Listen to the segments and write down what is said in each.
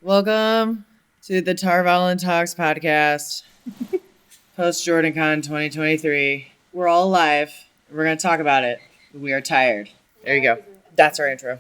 Welcome to the Tarvalon Talks podcast, post JordanCon 2023. We're all alive. We're going to talk about it. We are tired. There you go. That's our intro.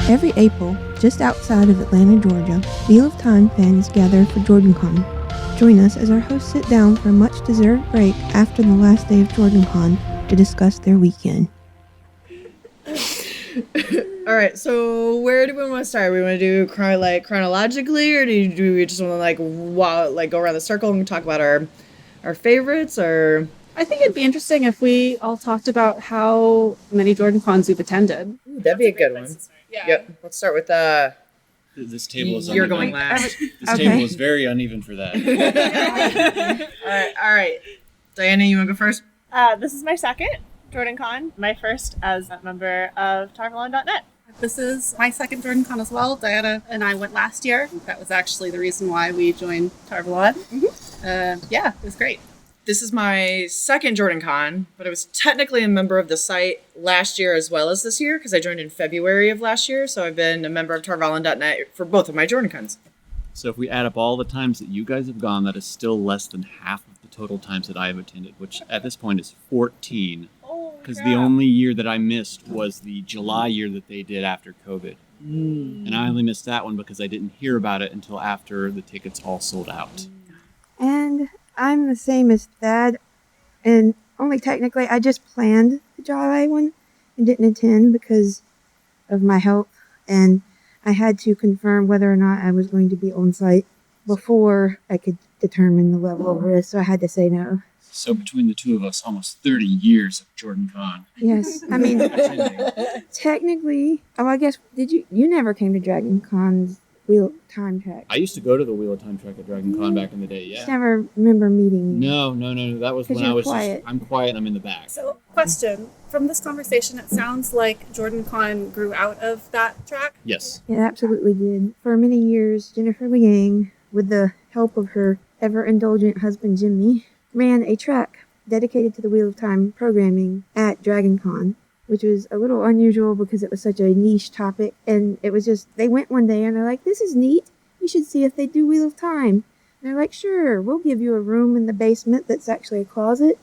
Every April, just outside of Atlanta, Georgia, Wheel of Time fans gather for JordanCon. Join us as our hosts sit down for a much-deserved break after the last day of JordanCon to discuss their weekend. All right, so where do we want to start? We want to do chronologically, or do we just want to go around the circle and talk about our favorites? Or I think it'd be interesting if we all talked about how many JordanCons we've attended. Ooh, that'd be a good one. Yeah. Yep. Let's start with This table is You're uneven. going last. This table is very uneven for that. All right. Diana, you want to go first? This is my second JordanCon, my first as a member of Tarvalon.net. This is my second JordanCon as well. Diana and I went last year. That was actually the reason why we joined Tarvalon. Yeah, it was great. This is my second JordanCon, but I was technically a member of the site last year as well as this year because I joined in February of last year. So I've been a member of Tarvalon.net for both of my JordanCons. So if we add up all the times that you guys have gone, that is still less than half of the total times that I have attended, which at this point is 14. Because the only year that I missed was the July year that they did after COVID. And I only missed that one because I didn't hear about it until after the tickets all sold out. And I'm the same as Thad, and only technically I just planned the July one and didn't attend because of my health, and I had to confirm whether or not I was going to be on site before I could determine the level of risk, so I had to say no. So between the two of us, almost 30 years of JordanCon. Yes, I mean, technically, I guess, you never came to DragonCon's Wheel of Time track? I used to go to the Wheel of Time track at DragonCon back in the day, I yeah. just never remember meeting you. No. That was when you're I was quiet. I'm quiet and I'm in the back. So, question. From this conversation, it sounds like JordanCon grew out of that track. Yes. It absolutely did. For many years, Jennifer Liang, with the help of her ever-indulgent husband Jimmy, ran a track dedicated to the Wheel of Time programming at DragonCon, which was a little unusual because it was such a niche topic. And it was just, they went one day and they're like, this is neat. We should see if they do Wheel of Time. And they're like, sure, we'll give you a room in the basement that's actually a closet.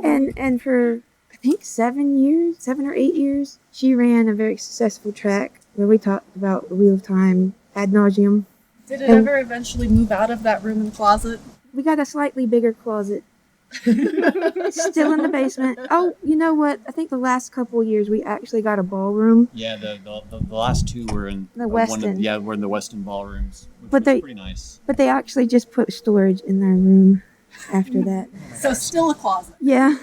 and for, I think 7 or 8 years, she ran a very successful track where we talked about the Wheel of Time ad nauseum. Did it ever eventually move out of that room and closet? We got a slightly bigger closet. It's still in the basement. Oh, you know what? I think the last couple of years we actually got a ballroom. Yeah, the last two were in The Westin. we're in the Westin ballrooms, which But was pretty nice. But they actually just put storage in their room after that. So still a closet. Yeah.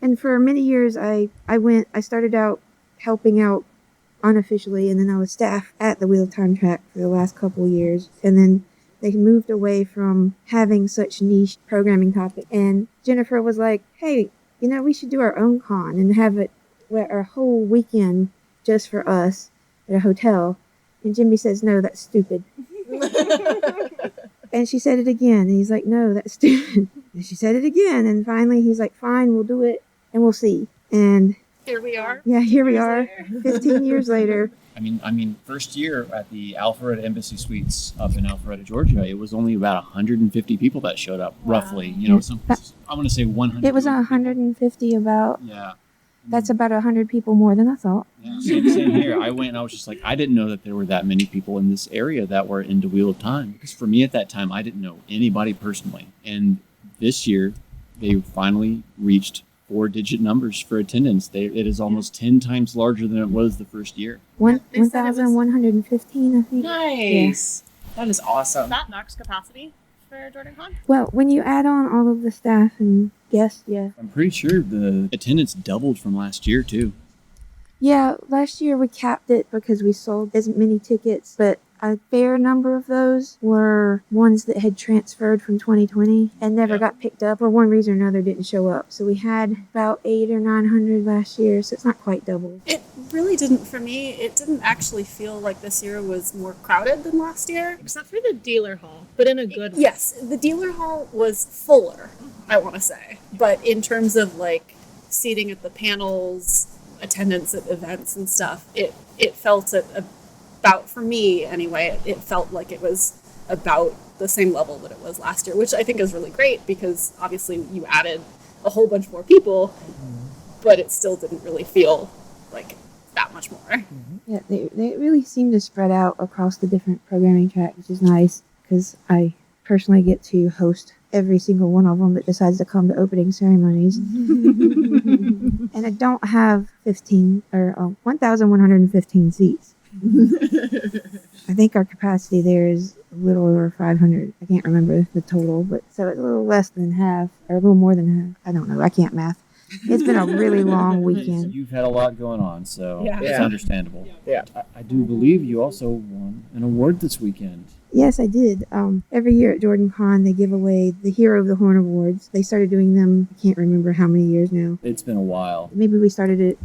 And for many years I started out helping out unofficially, and then I was staff at the Wheel of Time track for the last couple of years. And then they moved away from having such niche programming topic. And Jennifer was like, hey, we should do our own con and have it our whole weekend just for us at a hotel. And Jimmy says, no, that's stupid. And she said it again. And he's like, no, that's stupid. And she said it again. And finally he's like, fine, we'll do it and we'll see. And Here we are. yeah, here we are, 15 years later. I mean, first year at the Alpharetta Embassy Suites up in Alpharetta, Georgia, it was only about 150 people that showed up, roughly. I'm going to say 100. It was 150 about. Yeah. That's about 100 people more than I thought. Yeah, same here. I went and I was just like, I didn't know that there were that many people in this area that were into Wheel of Time. Because for me at that time, I didn't know anybody personally. And this year, they finally reached 4-digit numbers for attendance. It is almost 10 times larger than it was the first year. 1,115, I think. Nice. Yeah. That is awesome. That max capacity for JordanCon? Well, when you add on all of the staff and guests, yeah. I'm pretty sure the attendance doubled from last year, too. Yeah, last year we capped it because we sold as many tickets, but a fair number of those were ones that had transferred from 2020 and never got picked up, or one reason or another didn't show up. So we had about 800 or 900 last year, so it's not quite double. It really didn't, for me, it didn't actually feel like this year was more crowded than last year. Except for the dealer hall, but in a good way. Yes, the dealer hall was fuller, I want to say. But in terms of like seating at the panels, attendance at events and stuff, it felt about, for me anyway, it felt like it was about the same level that it was last year, which I think is really great because obviously you added a whole bunch more people, but it still didn't really feel like that much more. Yeah, they really seem to spread out across the different programming tracks, which is nice because I personally get to host every single one of them that decides to come to opening ceremonies. And I don't have 1,115 seats. I think our capacity there is a little over 500. I can't remember the total, but so it's a little less than half, or a little more than half. I don't know. I can't math. It's been a really long weekend. You've had a lot going on, so Yeah. it's understandable. Yeah. I do believe you also won an award this weekend. Yes, I did. Every year at Jordan Con, they give away the Hero of the Horn Awards. They started doing them, I can't remember how many years now. It's been a while. Maybe we started it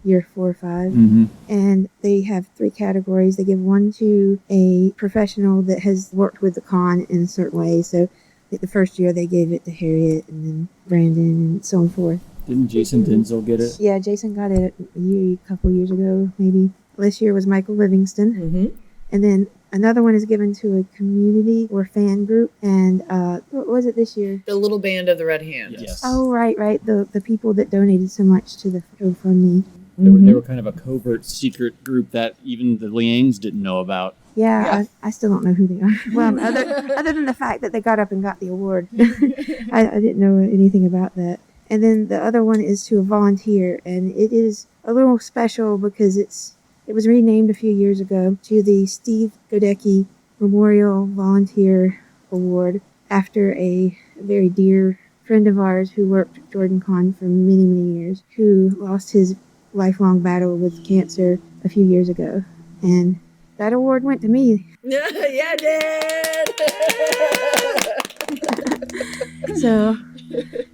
year 4 or 5. Mm-hmm. And they have 3 categories. They give one to a professional that has worked with the con in a certain way. So the first year they gave it to Harriet and then Brandon and so on and forth. Didn't Jason Denzel get it? Yeah, Jason got it a couple years ago, maybe. This year was Michael Livingston. Mm-hmm. And then another one is given to a community or fan group. And what was it this year? The little band of the Red Hand. Yes. Oh, right. The people that donated so much to the GoFundMe. They were kind of a covert Secret group that even the Liangs didn't know about. Yeah, I still don't know who they are. Well, other than the fact that they got up and got the award. I didn't know anything about that. And then the other one is to a volunteer, and it is a little special because it was renamed a few years ago to the Steve Godecki Memorial Volunteer Award after a very dear friend of ours who worked at Jordan Con for many, many years, who lost his lifelong battle with cancer a few years ago. And that award went to me. Yeah, it did. So,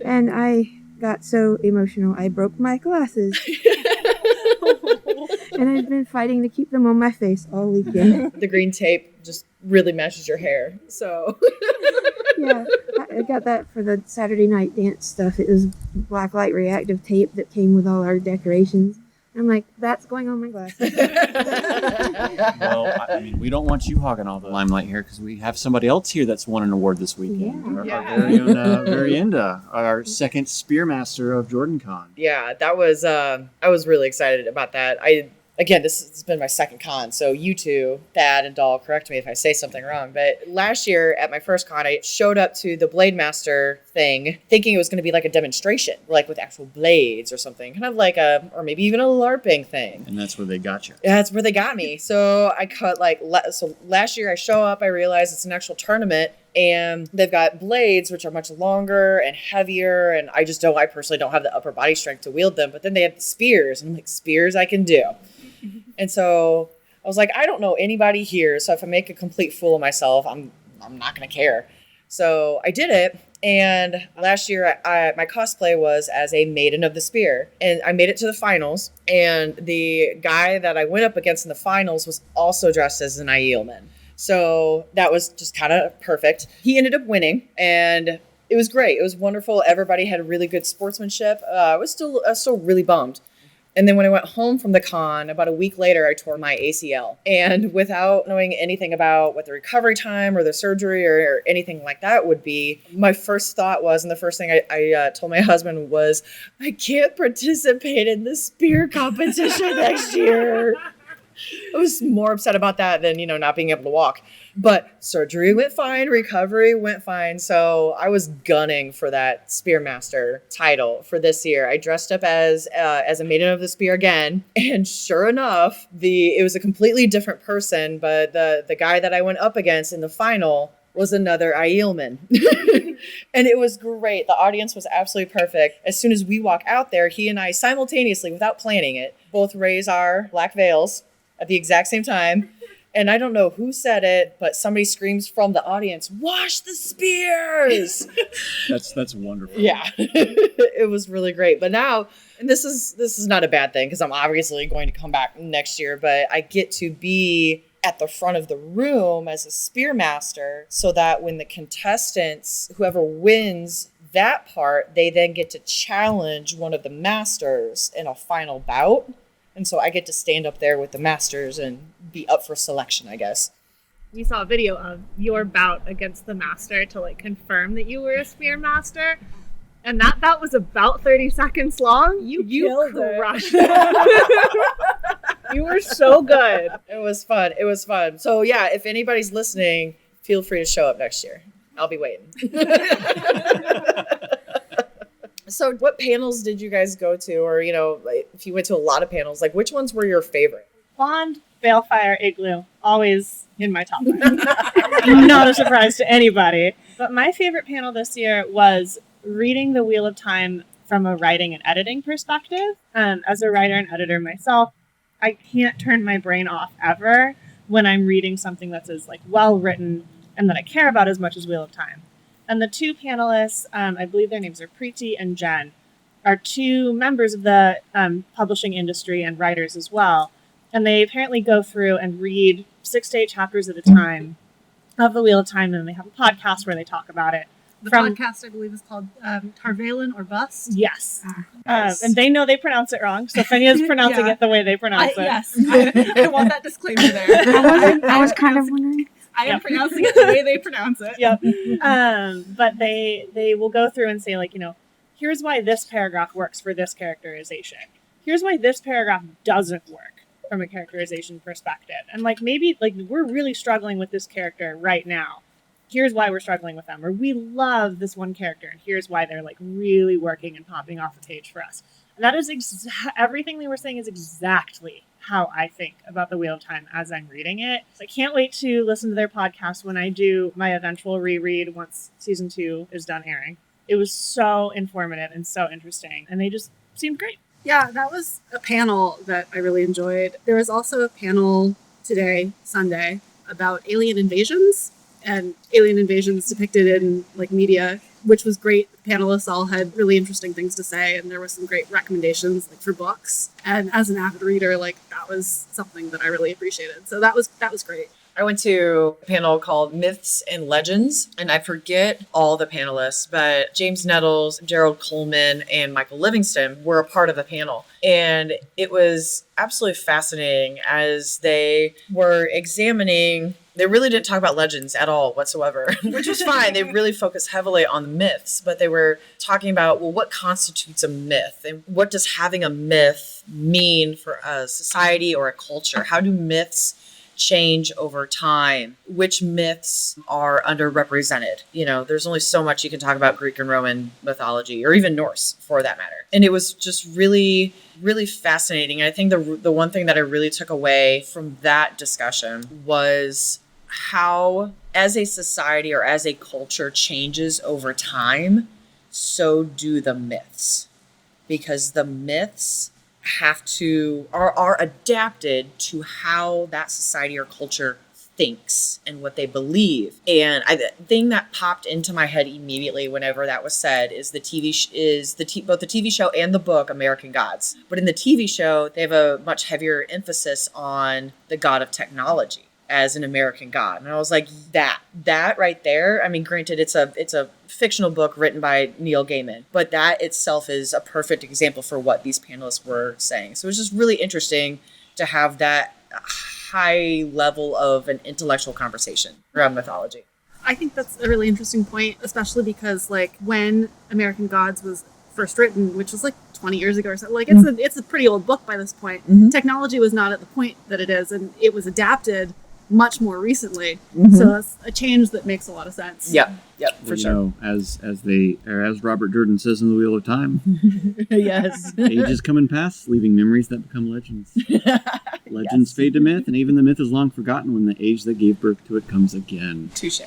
and I got so emotional, I broke my glasses. And I've been fighting to keep them on my face all weekend. The green tape just really matches your hair. So Yeah, I got that for the Saturday night dance stuff. It was blacklight reactive tape that came with all our decorations. I'm like, that's going on my glasses. Well, I mean, we don't want you hogging all the limelight here because we have somebody else here that's won an award this weekend. Yeah. Our very own Veriendha, our second Spearmaster of Jordan Con. yeah, that was I was really excited about that. Again, this has been my second con, so you two, Thad and Doll, correct me if I say something wrong. But last year at my first con, I showed up to the Blade Master thing thinking it was going to be like a demonstration, like with actual blades or something, kind of like or maybe even a LARPing thing. And that's where they got you. Yeah, that's where they got me. So I cut so last year I show up, I realize it's an actual tournament. And they've got blades, which are much longer and heavier. And I personally don't have the upper body strength to wield them. But then they have the spears. And I'm like, spears I can do. And so I was like, I don't know anybody here. So if I make a complete fool of myself, I'm not going to care. So I did it. And last year, my cosplay was as a Maiden of the Spear. And I made it to the finals. And the guy that I went up against in the finals was also dressed as an Aielman. So that was just kind of perfect. He ended up winning, and it was great. It was wonderful. Everybody had really good sportsmanship. I was still really bummed. And then when I went home from the con, about a week later, I tore my ACL. And without knowing anything about what the recovery time or the surgery or anything like that would be, my first thought was, and the first thing I told my husband was, I can't participate in the spear competition next year. I was more upset about that than, not being able to walk. But surgery went fine, recovery went fine. So I was gunning for that Spearmaster title for this year. I dressed up as a Maiden of the Spear again. And sure enough, it was a completely different person. But the guy that I went up against in the final was another Aielman. And it was great. The audience was absolutely perfect. As soon as we walk out there, he and I simultaneously, without planning it, both raise our black veils at the exact same time. And I don't know who said it, but somebody screams from the audience, "Wash the spears!" That's wonderful. Yeah, it was really great. But now, and this is not a bad thing because I'm obviously going to come back next year, but I get to be at the front of the room as a spearmaster so that when the contestants, whoever wins that part, they then get to challenge one of the masters in a final bout. And so I get to stand up there with the masters and be up for selection, I guess. We saw a video of your bout against the master to like confirm that you were a spear master. And that bout was about 30 seconds long. You crushed it. You were so good. It was fun. It was fun. So yeah, if anybody's listening, feel free to show up next year. I'll be waiting. So what panels did you guys go to? Or, you know, like, if you went to a lot of panels, like which ones were your favorite? Bond, Balefire, Igloo, always in my top 5. Not a surprise to anybody. But my favorite panel this year was reading the Wheel of Time from a writing and editing perspective. As a writer and editor myself, I can't turn my brain off ever when I'm reading something that's as like well written and that I care about as much as Wheel of Time. And the two panelists, I believe their names are Preeti and Jen, are two members of the publishing industry and writers as well. And they apparently go through and read 6 to 8 chapters at a time of the Wheel of Time, and they have a podcast where they talk about it. The podcast, I believe, is called Tarvalon or Bust. Yes. Nice. And they know they pronounce it wrong, so Fenya's pronouncing it the way they pronounce it. Yes. I want that disclaimer there. I was kind of wondering. I am pronouncing it the way they pronounce it. Yep. But they will go through and say, like, you know, here's why this paragraph works for this characterization. Here's why this paragraph doesn't work from a characterization perspective. And like maybe like we're really struggling with this character right now. Here's why we're struggling with them. Or we love this one character and here's why they're like really working and popping off the page for us. And that is everything they were saying is exactly how I think about the Wheel of Time as I'm reading it. So I can't wait to listen to their podcast when I do my eventual reread once season 2 is done airing. It was so informative and so interesting, and they just seemed great. Yeah, that was a panel that I really enjoyed. There was also a panel today, Sunday, about alien invasions and alien invasions depicted in like media, which was great. The panelists all had really interesting things to say, and there were some great recommendations like for books. And as an avid reader, like that was something that I really appreciated. So that was great. I went to a panel called Myths and Legends, and I forget all the panelists, but James Nettles, Gerald Coleman, and Michael Livingston were a part of the panel. And it was absolutely fascinating as they were examining. They really didn't talk about legends at all whatsoever, which was fine. They really focused heavily on the myths, but they were talking about, well, what constitutes a myth? And what does having a myth mean for a society or a culture? How do myths change over time? Which myths are underrepresented? You know, there's only so much you can talk about Greek and Roman mythology, or even Norse for that matter. And it was just really, really fascinating. I think the one thing that I really took away from that discussion was how, as a society or as a culture changes over time, so do the myths. Because the myths are adapted to how that society or culture thinks and what they believe. And the thing that popped into my head immediately whenever that was said is both the TV show and the book American Gods. But in the TV show, they have a much heavier emphasis on the god of technology as an American god. And I was like, that right there, I mean, granted, it's a fictional book written by Neil Gaiman, but that itself is a perfect example for what these panelists were saying. So it was just really interesting to have that high level of an intellectual conversation around mythology. I think that's a really interesting point, especially because like when American Gods was first written, which was like 20 years ago or so, like it's a pretty old book by this point. Mm-hmm. Technology was not at the point that it is, and it was adapted much more recently. Mm-hmm. So that's a change that makes a lot of sense. Yep, for sure. Know, as Robert Jordan says in The Wheel of Time, yes. Ages come and pass, leaving memories that become legends. Legends fade to myth, and even the myth is long forgotten when the age that gave birth to it comes again. Touche.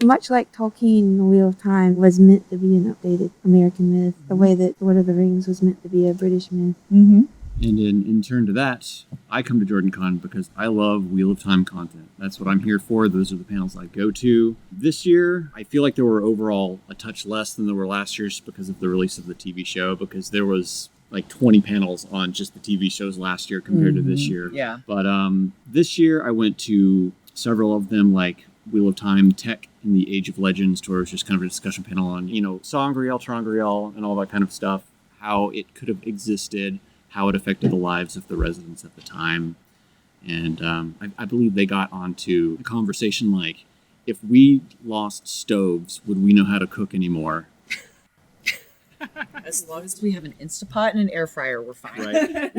Much like Tolkien, The Wheel of Time was meant to be an updated American myth, the way that Lord of the Rings was meant to be a British myth. Mm-hmm. And in turn to that, I come to JordanCon because I love Wheel of Time content. That's what I'm here for. Those are the panels I go to. This year, I feel like there were overall a touch less than there were last year's because of the release of the TV show, because there was like 20 panels on just the TV shows last year compared to this year. Yeah. But this year, I went to several of them, like Wheel of Time Tech in the Age of Legends, where it was just kind of a discussion panel on, Sangreal, Trangreal, and all that kind of stuff, how it could have existed, how it affected the lives of the residents at the time. And I believe they got onto a conversation like, if we lost stoves, would we know how to cook anymore? As long as we have an Instapot and an air fryer, we're fine. Right.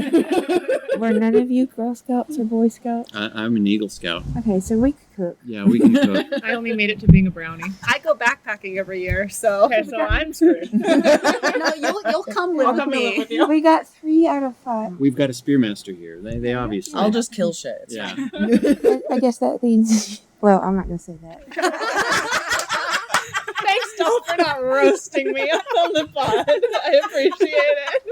Were none of you Girl Scouts or Boy Scouts? I'm an Eagle Scout. Okay, so we could cook. Yeah, we can cook. I only made it to being a brownie. I go backpacking every year, so Okay, so I'm screwed. no, you'll come live I'll with come me. live with you. We got 3 out of 5. We've got a Spearmaster here. They obviously. I'll just kill shit. It's Yeah. fine. I guess that means. Well, I'm not going to say that. Thanks, Doll, for not roasting me on the pod. I appreciate it.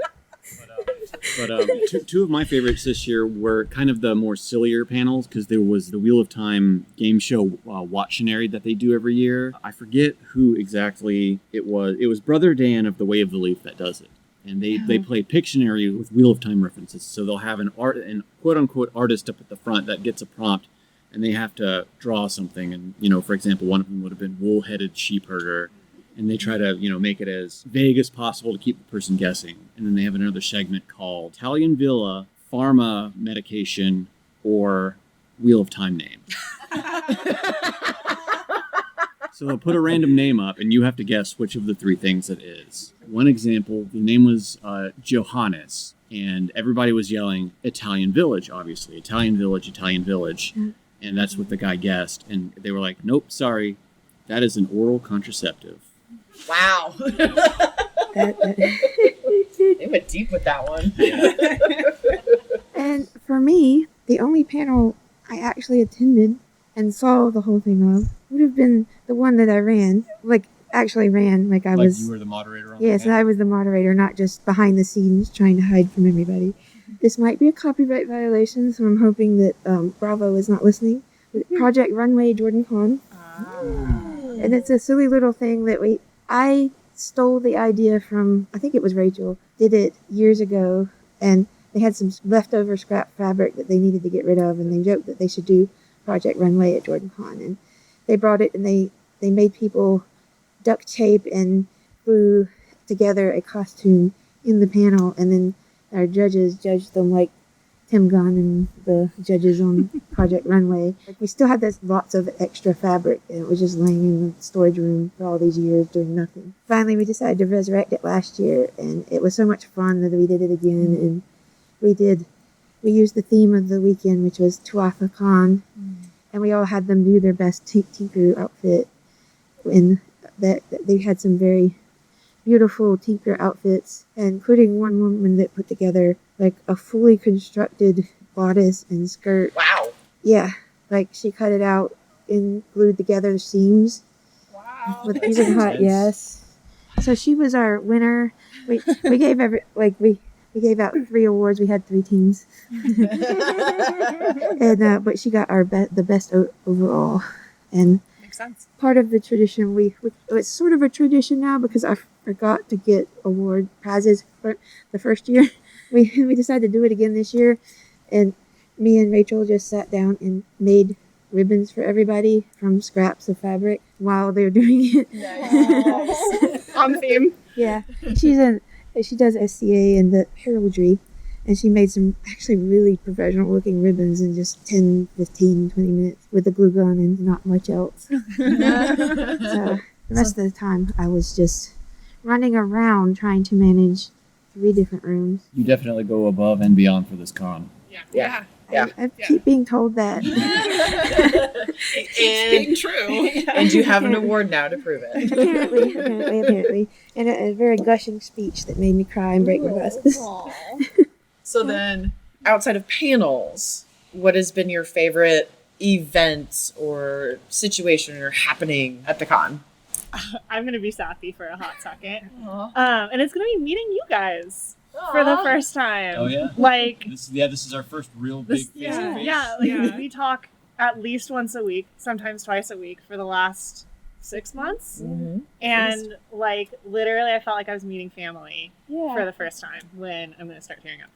But two of my favorites this year were kind of the more sillier panels, because there was the Wheel of Time game show Watchionary that they do every year. I forget who exactly it was. It was Brother Dan of the Way of the Leaf that does it. And they play Pictionary with Wheel of Time references. So they'll have an quote-unquote artist up at the front that gets a prompt, and they have to draw something. And, for example, one of them would have been wool-headed sheep herder. And they try to, make it as vague as possible to keep the person guessing. And then they have another segment called Italian Villa, Pharma Medication, or Wheel of Time Name. So they'll put a random name up, and you have to guess which of the 3 things it is. One example, the name was Johannes, and everybody was yelling Italian Village, obviously. Italian Village, Italian Village. And that's what the guy guessed. And they were like, nope, sorry, that is an oral contraceptive. Wow. That. They went deep with that one. And for me, the only panel I actually attended and saw the whole thing of would have been the one that I ran. Like, actually ran. Like, I was. You were the moderator on Yes, that? I was the moderator, not just behind the scenes trying to hide from everybody. This might be a copyright violation, so I'm hoping that Bravo is not listening. Project Runway JordanCon. And it's a silly little thing that I stole the idea from, I think it was Rachel, did it years ago, and they had some leftover scrap fabric that they needed to get rid of, and they joked that they should do Project Runway at JordanCon. And they brought it, and they made people duct tape and glue together a costume in the panel, and then our judges judged them like Tim Gunn and the judges on Project Runway. Like, we still had this lots of extra fabric, and it was just laying in the storage room for all these years doing nothing. Finally, we decided to resurrect it last year, and it was so much fun that we did it again. And we used the theme of the weekend, which was Tuatha Khan, and we all had them do their best tinker outfit. And that they had some very beautiful tinker outfits, including one woman that put together like a fully constructed bodice and skirt. Wow. Yeah, like she cut it out and glued together the seams. Wow. With using hot, yes. So she was our winner. We gave we gave out 3 awards. We had 3 teams, and but she got the best overall. And Makes sense. part of the tradition, it's sort of a tradition now because I forgot to get award prizes for the first year. We decided to do it again this year, and me and Rachel just sat down and made ribbons for everybody from scraps of fabric while they're doing it. Nice. On theme. Yeah, she does SCA and the heraldry, and she made some actually really professional looking ribbons in just 10, 15, 20 minutes with a glue gun and not much else. So the rest of the time I was just running around trying to manage 3 different rooms. You definitely go above and beyond for this con. Yeah. Yeah. I keep being told that. It's being true. And you have an award now to prove it. apparently. And a very gushing speech that made me cry and break my glasses. So then, outside of panels, what has been your favorite event or situation or happening at the con? I'm going to be sappy for a hot second. And it's going to be meeting you guys for the first time. Oh, yeah? Like, This is our first real big face-to-face. We talk at least once a week, sometimes twice a week for the last 6 months. Mm-hmm. And like literally I felt like I was meeting family for the first time when I'm going to start tearing up.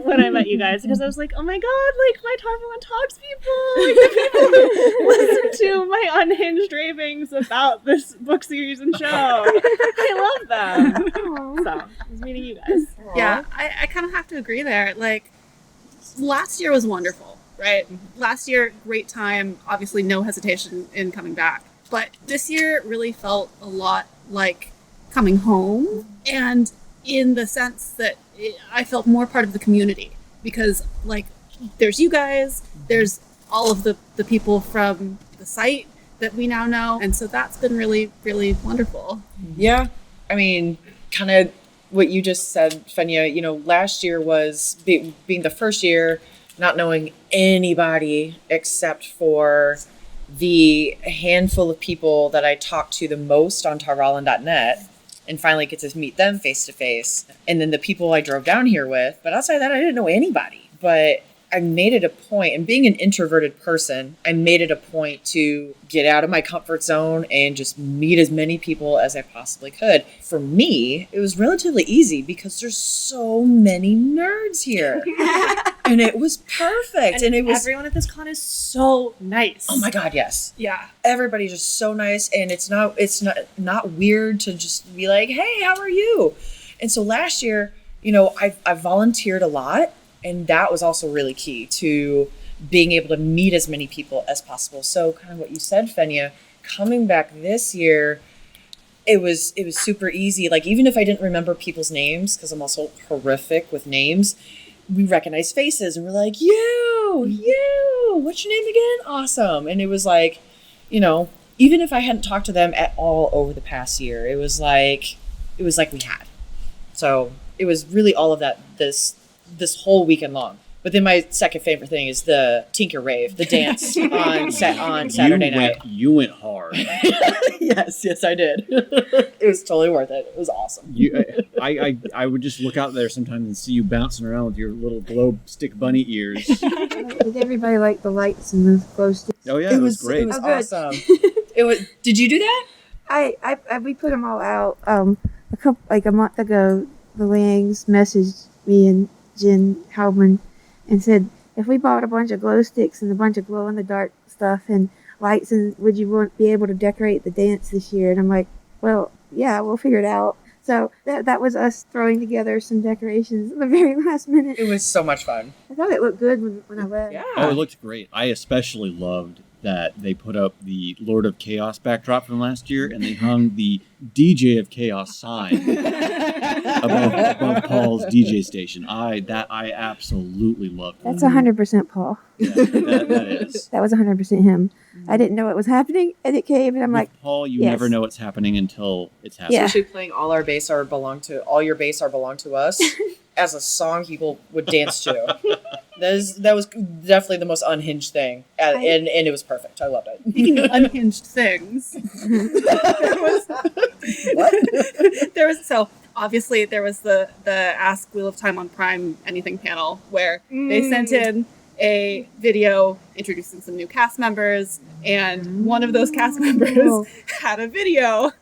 When I met you guys, because I was like, oh my god, like my Tarvalon Talks people, like the people who listen to my unhinged ravings about this book series and show. I love them. So I was meeting you guys. Yeah, I kind of have to agree there. Like, last year was wonderful, right? Last year, great time. Obviously, no hesitation in coming back. But this year really felt a lot like coming home, and in the sense that I felt more part of the community, because like there's you guys, there's all of the people from the site that we now know, and so that's been really, really wonderful. Yeah, I mean, kind of what you just said, Fenya. You know, last year was being the first year, not knowing anybody except for the handful of people that I talked to the most on Tarvalon.net, and finally get to meet them face to face. And then the people I drove down here with. But outside of that, I didn't know anybody. But I made it a point, and being an introverted person, I made it a point to get out of my comfort zone and just meet as many people as I possibly could. For me, it was relatively easy because there's so many nerds here. And it was perfect. And it was everyone at this con is so nice. Oh my god, yes. Yeah. Everybody's just so nice, and it's not weird to just be like, "Hey, how are you?" And so last year, you know, I volunteered a lot. And that was also really key to being able to meet as many people as possible. So kind of what you said, Fenya, coming back this year, it was super easy. Like, even if I didn't remember people's names, because I'm also horrific with names, we recognized faces and we're like, you, what's your name again? Awesome. And it was like, you know, even if I hadn't talked to them at all over the past year, it was like we had. So it was really all of that this whole weekend long. But then my second favorite thing is the Tinker Rave, the dance on Saturday night. You went hard. Yes, I did. It was totally worth it. It was awesome. I would just look out there sometimes and see you bouncing around with your little glow stick bunny ears. Did everybody like the lights and the glow sticks? Oh yeah, it was great. It was good. awesome. Did you do that? We put them all out a month ago. The Langs messaged me and Jen Howman and said, if we bought a bunch of glow sticks and a bunch of glow in the dark stuff and lights, and would you be able to decorate the dance this year? And I'm like, well, yeah, we'll figure it out. So that was us throwing together some decorations at the very last minute. It was so much fun. I thought it looked good when I left. Yeah. Oh, it looked great. I especially loved that they put up the Lord of Chaos backdrop from last year, and they hung the DJ of Chaos sign above Paul's DJ station. I absolutely loved it. That's 100% Paul. Yeah, that is. That was 100% him. I didn't know it was happening, and it came, and I'm With like, Paul, you yes. never know what's happening until it's happening. Yeah. Especially playing All Your Bass Are Belong to Us as a song people would dance to. That was definitely the most unhinged thing, and it was perfect. I loved it. Speaking of unhinged things, there was obviously there was the Ask Wheel of Time on Prime Anything panel where they sent in a video introducing some new cast members, and one of those cast members had a video.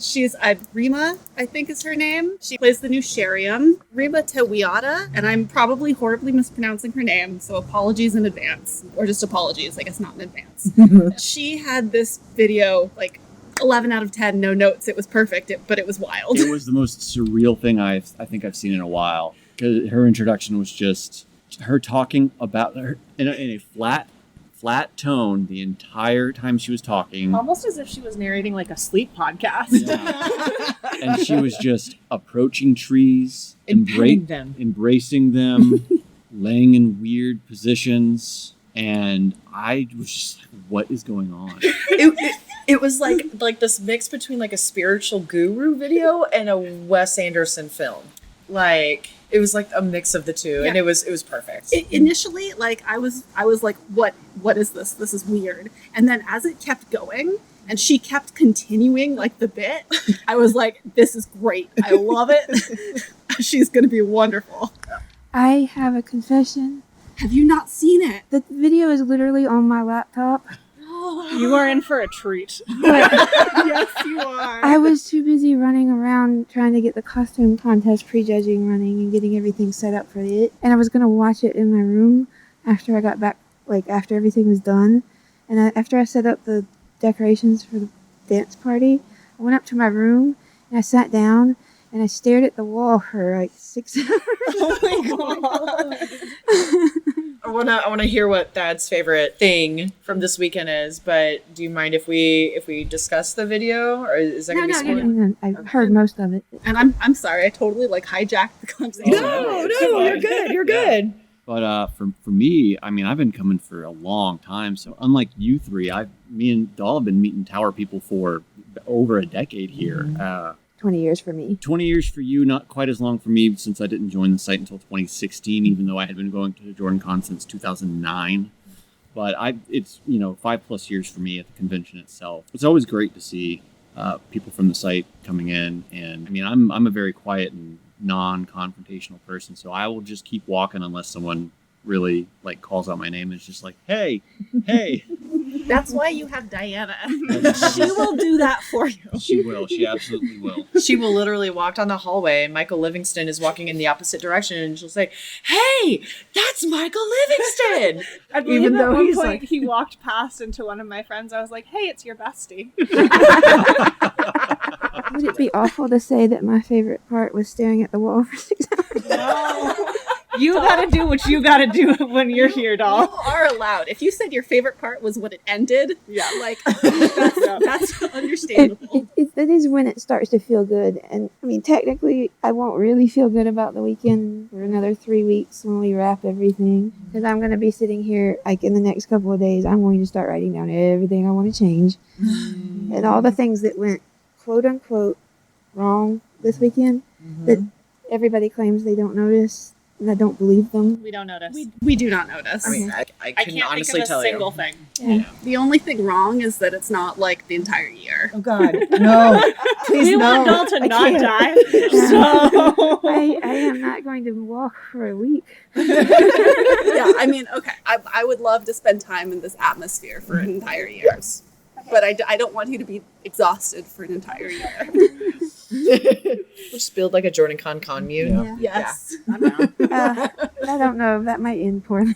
She's Rima, I think is her name. She plays the new Sheriam, Rima Tewiata, and I'm probably horribly mispronouncing her name, so apologies in advance. Or just apologies, I guess not in advance. She had this video, like, 11 out of 10, no notes. It was perfect, but it was wild. It was the most surreal thing I think I've seen in a while. Because her introduction was just her talking about her in a flat tone the entire time she was talking. Almost as if she was narrating like a sleep podcast. Yeah. And she was just approaching trees, embracing them, laying in weird positions, and I was just like, what is going on? It was like this mix between like a spiritual guru video and a Wes Anderson film. Like, it was like a mix of the two, and it was perfect. Initially, like I was like, what is this? This is weird. And then as it kept going, and she kept continuing like the bit. I was like, this is great. I love it. She's going to be wonderful. I have a confession. Have you not seen it? The video is literally on my laptop. You are in for a treat. But Yes, you are. I was too busy running around trying to get the costume contest prejudging running and getting everything set up for it. And I was going to watch it in my room after I got back, like after everything was done. And after I set up the decorations for the dance party, I went up to my room and I sat down and I stared at the wall for like 6 hours. Oh my god. I wanna hear what Thad's favorite thing from this weekend is, but do you mind if we discuss the video, or is that gonna be spoiled? No, I heard most of it. And I'm sorry, I totally like hijacked the conversation. No, you're good. You're good. But for me, I mean, I've been coming for a long time. So unlike you three, me and Doll have been meeting Tower people for over a decade here. 20 years for me. 20 years for you, not quite as long for me since I didn't join the site until 2016, even though I had been going to JordanCon since 2009. But it's 5+ years for me at the convention itself. It's always great to see people from the site coming in, and I mean, I'm a very quiet and non-confrontational person, so I will just keep walking unless someone really like calls out my name and it's just like, hey. That's why you have Dianna. She will do that for you. She will. She absolutely will. She will literally walk down the hallway and Michael Livingston is walking in the opposite direction and she'll say, "Hey, that's Michael Livingston." I believe Even at though one he's point like, he walked past into one of my friends. I was like, "Hey, it's your bestie." Would it be awful to say that my favorite part was staring at the wall for 6 hours? No. You gotta do what you gotta do when you're here, Doll. You are allowed. If you said your favorite part was when it ended, Yeah. like that's understandable. It is when it starts to feel good. And I mean, technically, I won't really feel good about the weekend for another 3 weeks when we wrap everything. Because I'm going to be sitting here, like in the next couple of days, I'm going to start writing down everything I want to change. And all the things that went quote unquote wrong this weekend that everybody claims they don't notice. And I don't believe them. We don't notice. We do not notice. I mean, I I can can't honestly think of a tell single you. thing. Yeah. The only thing wrong is that it's not like the entire year. Oh God, no! Please We want no! Doll to I not can't. die. Yeah. So I am not going to walk for a week. Yeah, I mean, okay. I would love to spend time in this atmosphere for an entire year. But I don't want you to be exhausted for an entire year. We'll just build like a JordanCon commune. Yeah. Yes. I'm down. I don't know. That might end poorly.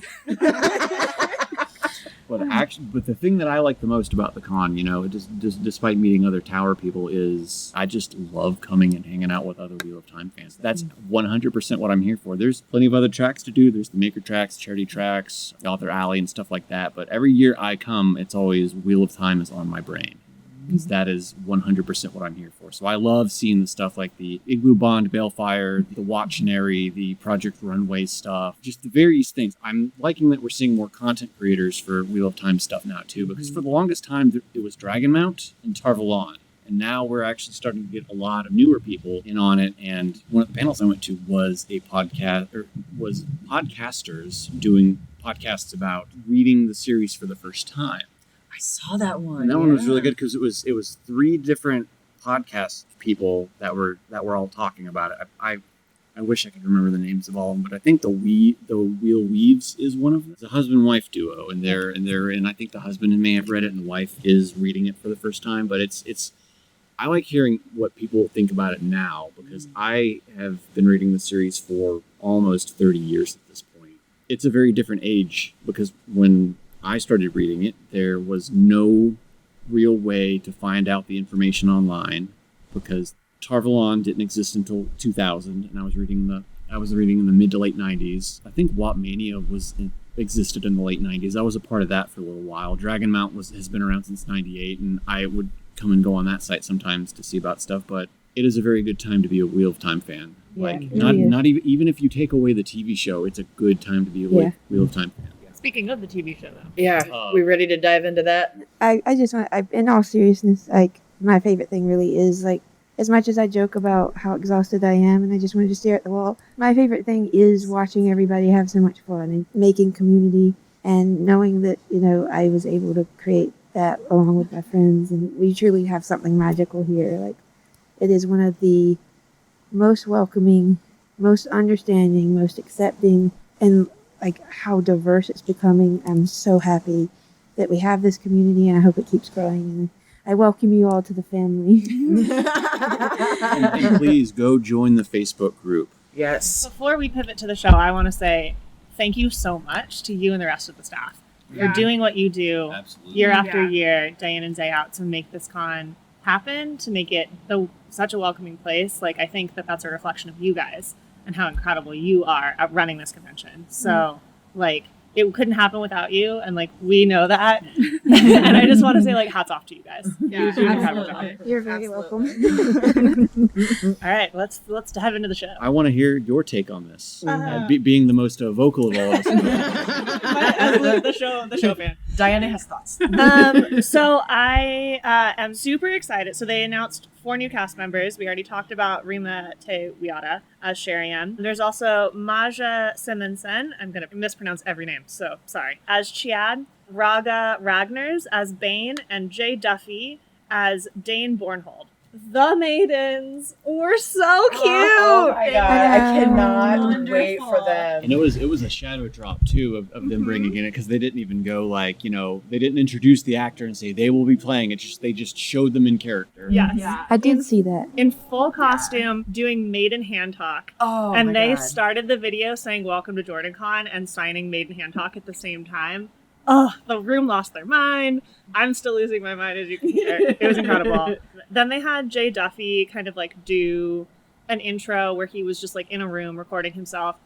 But the thing that I like the most about the con, just despite meeting other Tower people, is I just love coming and hanging out with other Wheel of Time fans. That's 100% what I'm here for. There's plenty of other tracks to do. There's the Maker tracks, Charity tracks, Author Alley, and stuff like that. But every year I come, it's always Wheel of Time is on my brain. Because that is 100% what I'm here for. So I love seeing the stuff like the Igloo Bond Balefire, the Watchnary, the Project Runway stuff, just the various things. I'm liking that we're seeing more content creators for Wheel of Time stuff now too, because for the longest time it was Dragonmount and Tarvalon. And now we're actually starting to get a lot of newer people in on it. And one of the panels I went to was podcasters doing podcasts about reading the series for the first time. I saw that one. And that one was really good because it was 3 different podcast people that were all talking about it. I wish I could remember the names of all of them, but I think the Wheel Weaves is one of them. It's a husband-wife duo, and I think the husband may have read it and the wife is reading it for the first time. But it's I like hearing what people think about it now because I have been reading the series for almost 30 years at this point. It's a very different age because when I started reading it, there was no real way to find out the information online because Tarvalon didn't exist until 2000, and I was reading in the mid to late 90s. I think Wapmania existed in the late 90s. I was a part of that for a little while. Dragonmount has been around since 98, and I would come and go on that site sometimes to see about stuff, but it is a very good time to be a Wheel of Time fan. Yeah, it not really is. not even if you take away the TV show, it's a good time to be a Wheel of Time fan. speaking of the TV show, though. Yeah, we ready to dive into that? I just want, in all seriousness, like, my favorite thing really is, like, as much as I joke about how exhausted I am and I just wanted to stare at the wall, my favorite thing is watching everybody have so much fun and making community and knowing that, I was able to create that along with my friends, and we truly have something magical here. Like, it is one of the most welcoming, most understanding, most accepting, and like how diverse it's becoming. I'm so happy that we have this community, and I hope it keeps growing. And I welcome you all to the family. And please go join the Facebook group. Yes. Before we pivot to the show, I want to say thank you so much to you and the rest of the staff for doing what you do Absolutely. year after year, day in and day out, to make this con happen, to make it such a welcoming place. Like, I think that's a reflection of you guys and how incredible you are at running this convention. So, like, it couldn't happen without you, and like we know that. And I just want to say, like, hats off to you guys. Yeah, do an incredible job. You're very welcome. All right, let's dive into the show. I want to hear your take on this, being the most vocal of all of us. As the show fan. Dianna has thoughts. So I am super excited. So they announced 4 new cast members. We already talked about Rima Te Wiata as Sheriam. There's also Maja Simonsen. I'm going to mispronounce every name, so sorry. As Chiad, Raga Ragnars as Bane, and Jay Duffy as Dane Bornhold. The maidens were so cute. Oh my god, I cannot Wonderful. wait for them. And it was a shadow drop too of them bringing in it, because they didn't even go like, they didn't introduce the actor and say they will be playing it. They just showed them in character. Yes. Yeah. I did see that. In full costume, doing maiden hand talk. Oh And my they God. started the video saying welcome to JordanCon and signing maiden hand talk at the same time. Oh, the room lost their mind. I'm still losing my mind, as you can hear. It was incredible. Then they had Jay Duffy kind of like do an intro where he was just like in a room recording himself.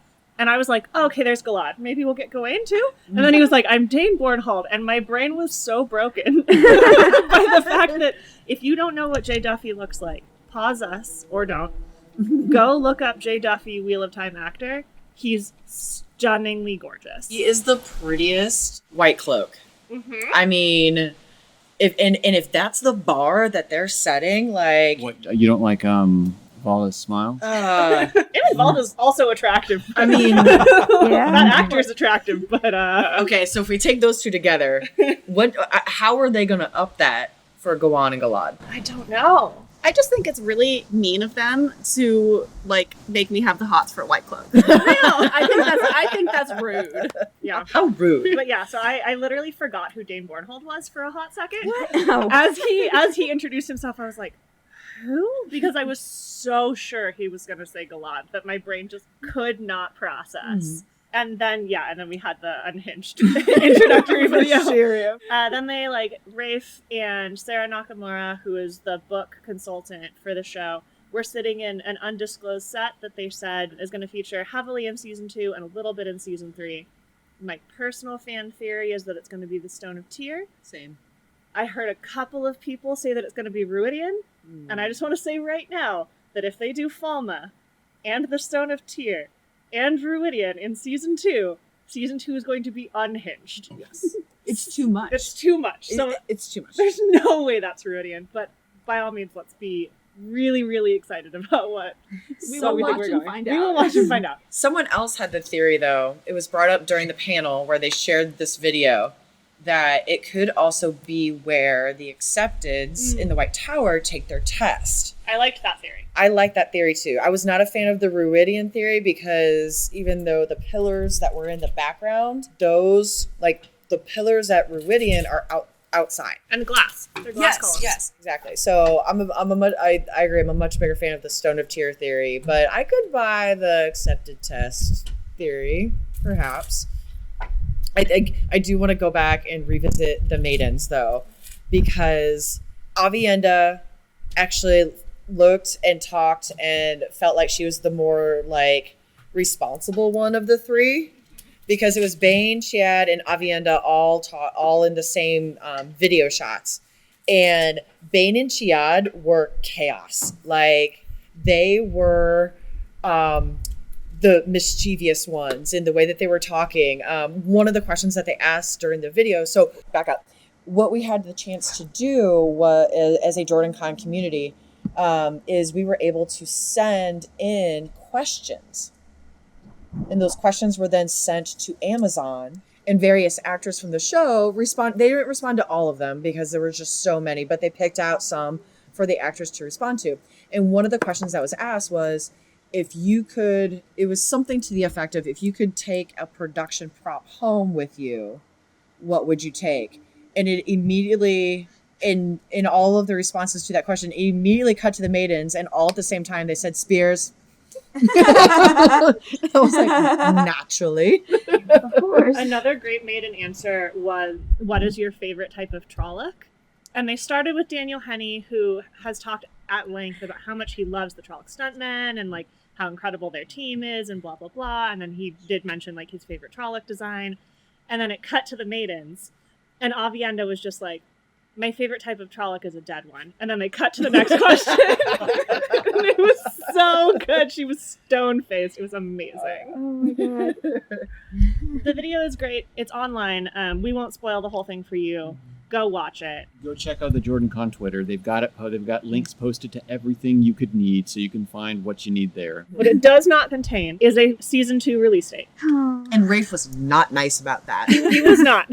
And I was like, oh, okay, there's Galad. Maybe we'll get Gawain too. And then he was like, I'm Dane Bornhold. And my brain was so broken by the fact that if you don't know what Jay Duffy looks like, pause us or don't. Go look up Jay Duffy, Wheel of Time actor. He's stunningly gorgeous. He is the prettiest white cloak. Mm-hmm. I mean, if that's the bar that they're setting, like, What, you don't like Vala's smile? Amy Valda's also attractive. I mean, That actor's attractive, but okay, so if we take those two together, how are they going to up that for Gawan and Galad? I don't know. I just think it's really mean of them to like make me have the hots for White Cloak. I think that's rude. Yeah. How rude. But yeah, so I literally forgot who Dane Bornhold was for a hot second. Wow. As he introduced himself, I was like, who? Because I was so sure he was going to say Galad that my brain just could not process. And then we had the unhinged introductory video. Then they Rafe and Sarah Nakamura, who is the book consultant for the show, were sitting in an undisclosed set that they said is going to feature heavily in season 2 and a little bit in season 3. My personal fan theory is that it's going to be the Stone of Tyr. Same. I heard a couple of people say that it's going to be Ruidian, and I just want to say right now that if they do Falma and the Stone of Tyr and Ruidian in season 2 is going to be unhinged. Yes. It's too much. It's too much. So It's too much. there's no way that's Ruidian, but by all means, let's be really, really excited about what We so will we think watch we're and going. find We will out. watch and find out. Someone else had the theory, though. It was brought up during the panel where they shared this video that it could also be where the accepteds in the White Tower take their test. I liked that theory. I like that theory, too. I was not a fan of the Ruidian theory because even though the pillars that were in the background, those, the pillars at Ruidian are outside. And glass. They're glass columns. Yes, exactly. So I agree. I'm a much bigger fan of the Stone of Tyr theory, but I could buy the accepted test theory, perhaps. I do want to go back and revisit the maidens, though, because Aviendha actually looked and talked and felt like she was the more responsible one of the three, because it was Bane, Chiad, and Aviendha all in the same video shots, and Bane and Chiad were chaos. They were the mischievous ones in the way that they were talking. One of the questions that they asked during the video, so back up, what we had the chance to do was, as a JordanCon community, is we were able to send in questions. And those questions were then sent to Amazon, And various actors from the show they didn't respond to all of them because there were just so many, but they picked out some for the actors to respond to. And one of the questions that was asked was, it was something to the effect of, if you could take a production prop home with you, what would you take? And it immediately, in all of the responses to that question, it immediately cut to the maidens, and all at the same time they said spears. I was like, naturally. Of course. Another great maiden answer was, what is your favorite type of Trolloc? And they started with Daniel Henney, who has talked at length about how much he loves the Trolloc stuntmen and like how incredible their team is and blah, blah, blah. And then he did mention like his favorite Trolloc design. And then it cut to the maidens. And Avienda was just like, my favorite type of Trolloc is a dead one. And then they cut to the next question. And it was so good. She was stone-faced. It was amazing. Oh my god. The video is great. It's online. We won't spoil the whole thing for you. Go watch it. Go check out the JordanCon Twitter. They've got it. They've got links posted to everything you could need, so you can find what you need there. What it does not contain is a season 2 release date. And Rafe was not nice about that. He was not.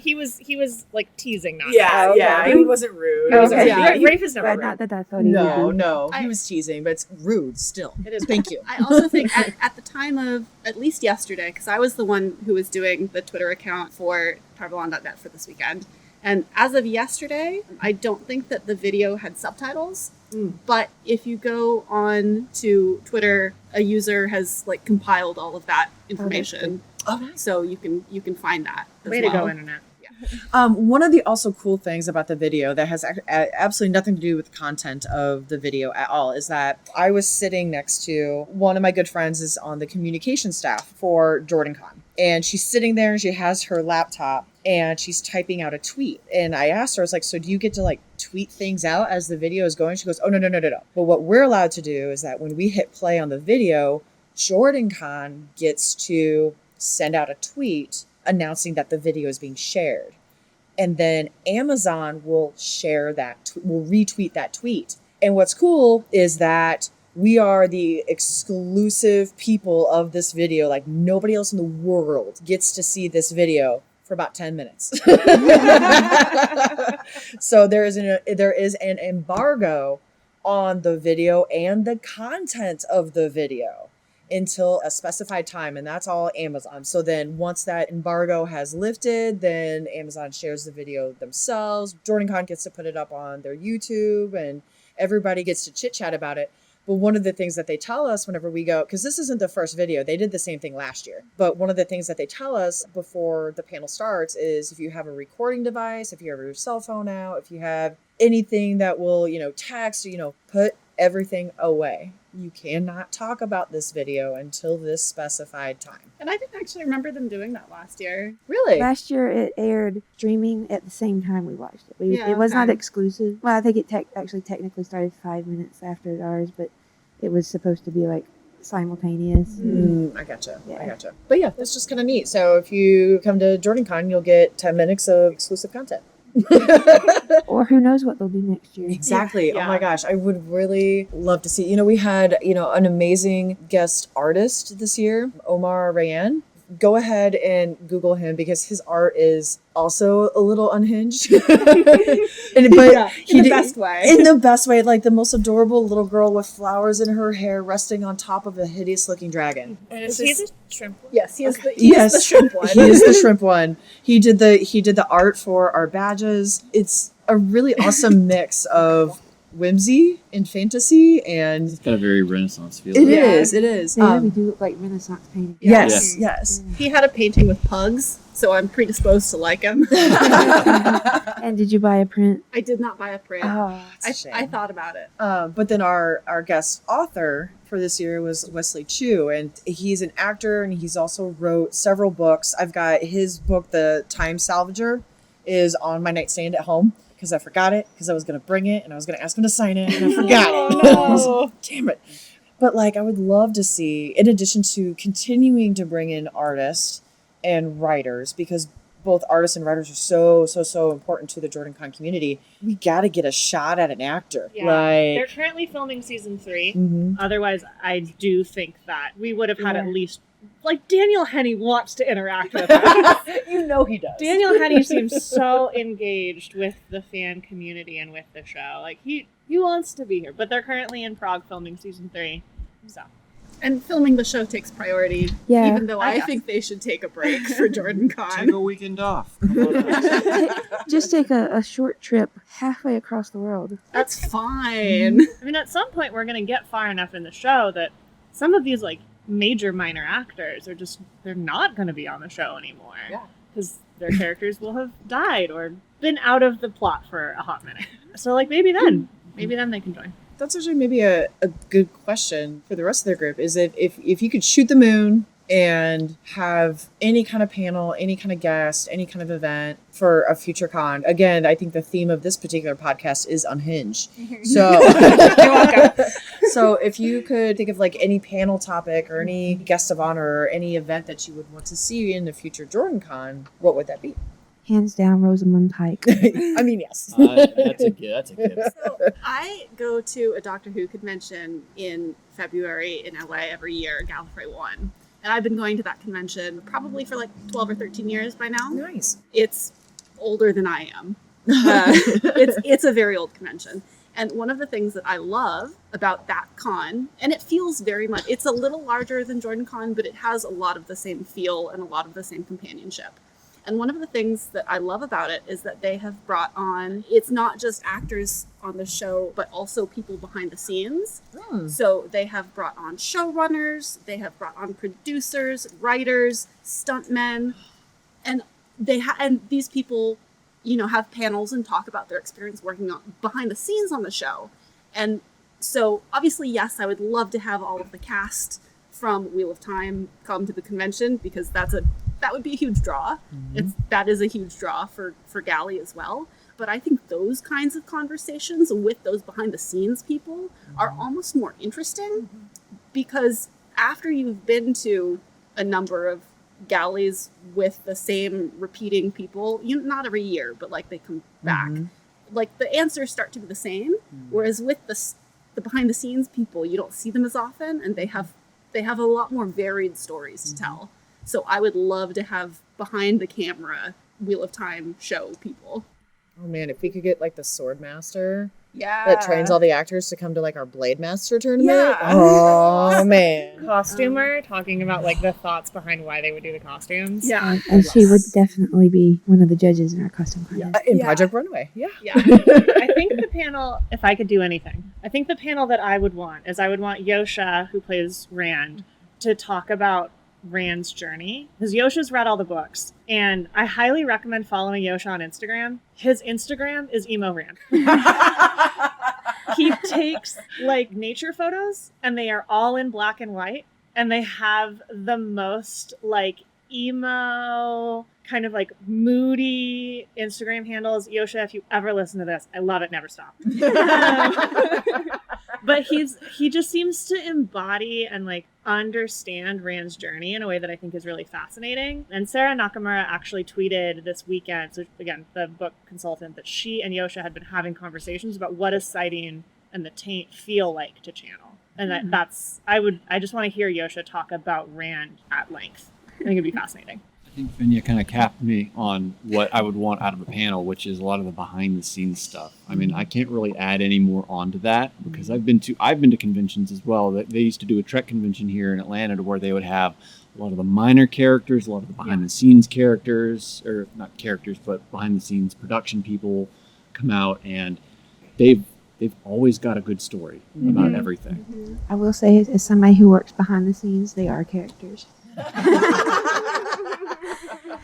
He was like teasing not. Yeah, Okay. yeah. He wasn't rude. Okay. Yeah, Rafe is never But rude. not that I thought he would. No. He was teasing, but it's rude still. It is. Thank you. I also think at the time of, at least yesterday, because I was the one who was doing the Twitter account for Tarvalon.net for this weekend. And as of yesterday, I don't think that the video had subtitles. But if you go on to Twitter, a user has like compiled all of that information. Oh, nice. So you can find that as Way well. to go, internet. One of the also cool things about the video that has absolutely nothing to do with the content of the video at all is that I was sitting next to one of my good friends is on the communication staff for JordanCon. And she's sitting there and she has her laptop and she's typing out a tweet. And I asked her, I was like, so do you get to like tweet things out as the video is going? She goes, oh, no. But what we're allowed to do is that when we hit play on the video, JordanCon gets to send out a tweet announcing that the video is being shared. And then Amazon will share that, will retweet that tweet. And what's cool is that we are the exclusive people of this video. Like nobody else in the world gets to see this video for about 10 minutes. So there is an embargo on the video and the content of the video until a specified time, and that's all Amazon. So then once that embargo has lifted, then Amazon shares the video themselves. JordanCon gets to put it up on their YouTube and everybody gets to chit chat about it. But one of the things that they tell us whenever we go, because this isn't the first video, they did the same thing last year. But one of the things that they tell us before the panel starts is if you have a recording device, if you have your cell phone out, if you have anything that will, text, put everything away. You cannot talk about this video until this specified time. And I didn't actually remember them doing that last year. Really? Last year it aired streaming at the same time we watched it. Yeah, it was not okay. exclusive. Well, I think it actually technically started 5 minutes after ours, but it was supposed to be like simultaneous. I gotcha. Yeah. I gotcha. But yeah, it's just kind of neat. So if you come to JordanCon, you'll get 10 minutes of exclusive content. Or who knows what they'll do next year. Exactly. Yeah. Oh my gosh. I would really love to see, we had, an amazing guest artist this year, Omar Rayan. Go ahead and Google him because his art is also a little unhinged. But In the best way. In the best way, like the most adorable little girl with flowers in her hair resting on top of a hideous looking dragon. And Is he the shrimp one? Yes, he is the shrimp one. He is the shrimp one. He did the art for our badges. It's a really awesome mix of whimsy and fantasy, and It's got a very Renaissance feel. it to is. It is. They really do look like Renaissance paintings. Yes. Yes. He had a painting with pugs, so I'm predisposed to like him. And did you buy a print? I did not buy a print. Oh, I thought about it. But then our guest author for this year was Wesley Chu, and he's an actor, and he's also wrote several books. I've got his book, The Time Salvager, is on my nightstand at home because I forgot it because I was going to bring it and I was going to ask him to sign it and I forgot it. I was like, damn it. But I would love to see, in addition to continuing to bring in artists and writers, because both artists and writers are so important to the JordanCon community, we got to get a shot at an actor. Yeah. They're currently filming season 3. Mhm. Otherwise, I do think that we would have had at least like Daniel Henney wants to interact with us. You know he does. Daniel Henney seems so engaged with the fan community and with the show. Like he wants to be here, but they're currently in Prague filming season 3. So. And filming the show takes priority, Yeah, even though I think they should take a break for Jordan Take Con. a weekend off. Come on. Just take a short trip halfway across the world. That's fine. I mean, at some point, we're going to get far enough in the show that some of these like major minor actors they're not going to be on the show anymore. Yeah. Because their characters will have died or been out of the plot for a hot minute. So like maybe then they can join. That's actually maybe a good question for the rest of their group is if you could shoot the moon and have any kind of panel, any kind of guest, any kind of event for a future con. Again, I think the theme of this particular podcast is unhinged. So, so if you could think of like any panel topic or any guest of honor or any event that you would want to see in the future Jordan Con, what would that be? Hands down, Rosamund Pike. I mean, yes. That's a good. So I go to a Doctor Who convention in February in LA every year, Gallifrey 1. And I've been going to that convention probably for like 12 or 13 years by now. Nice. It's older than I am. It's a very old convention. And one of the things that I love about that con, and it feels very much, it's a little larger than Jordan Con, but it has a lot of the same feel and a lot of the same companionship. And one of the things that I love about it is that they have brought on, it's not just actors on the show, but also people behind the scenes. So they have brought on showrunners, they have brought on producers, writers, stuntmen, and and these people, have panels and talk about their experience working on behind the scenes on the show. And so obviously, yes, I would love to have all of the cast from Wheel of Time come to the convention because that would be a huge draw. That is a huge draw for Galley as well. But I think those kinds of conversations with those behind the scenes people are almost more interesting because after you've been to a number of galleys with the same repeating people, not every year, but like they come back, like the answers start to be the same. Whereas with the behind the scenes people, you don't see them as often, and they have a lot more varied stories to tell. So I would love to have behind the camera Wheel of Time show people. Oh man, if we could get like the Sword Master Yeah. that trains all the actors to come to like our Blade Master tournament. Yeah. Oh man. Costumer talking about like the thoughts behind why they would do the costumes. Yeah. And she would definitely be one of the judges in our costume contest. In Yeah. Project Runway. Yeah. Yeah. I think the panel, if I could do anything, I think the panel that I would want is I would want Yosha, who plays Rand, to talk about Rand's journey. Because Yosha's read all the books. And I highly recommend following Yosha on Instagram. His Instagram is emo Rand. He takes like nature photos and they are all in black and white. And they have the most like emo, kind of like moody Instagram handles. Yosha, if you ever listen to this, I love it. Never stop. But he just seems to embody and like understand Rand's journey in a way that I think is really fascinating. And Sarah Nakamura actually tweeted this weekend, so again, the book consultant, that she and Yosha had been having conversations about what does Sighting and the Taint feel like to channel. And I just want to hear Yosha talk about Rand at length. I think it'd be fascinating. I think Fenya kind of capped me on what I would want out of a panel, which is a lot of the behind the scenes stuff. I mean, I can't really add any more onto that because I've been to conventions as well. That they used to do a Trek convention here in Atlanta to where they would have a lot of the minor characters, a lot of the behind the scenes characters, or not characters, but behind the scenes production people come out, and they've always got a good story about everything. I will say, as somebody who works behind the scenes, they are characters.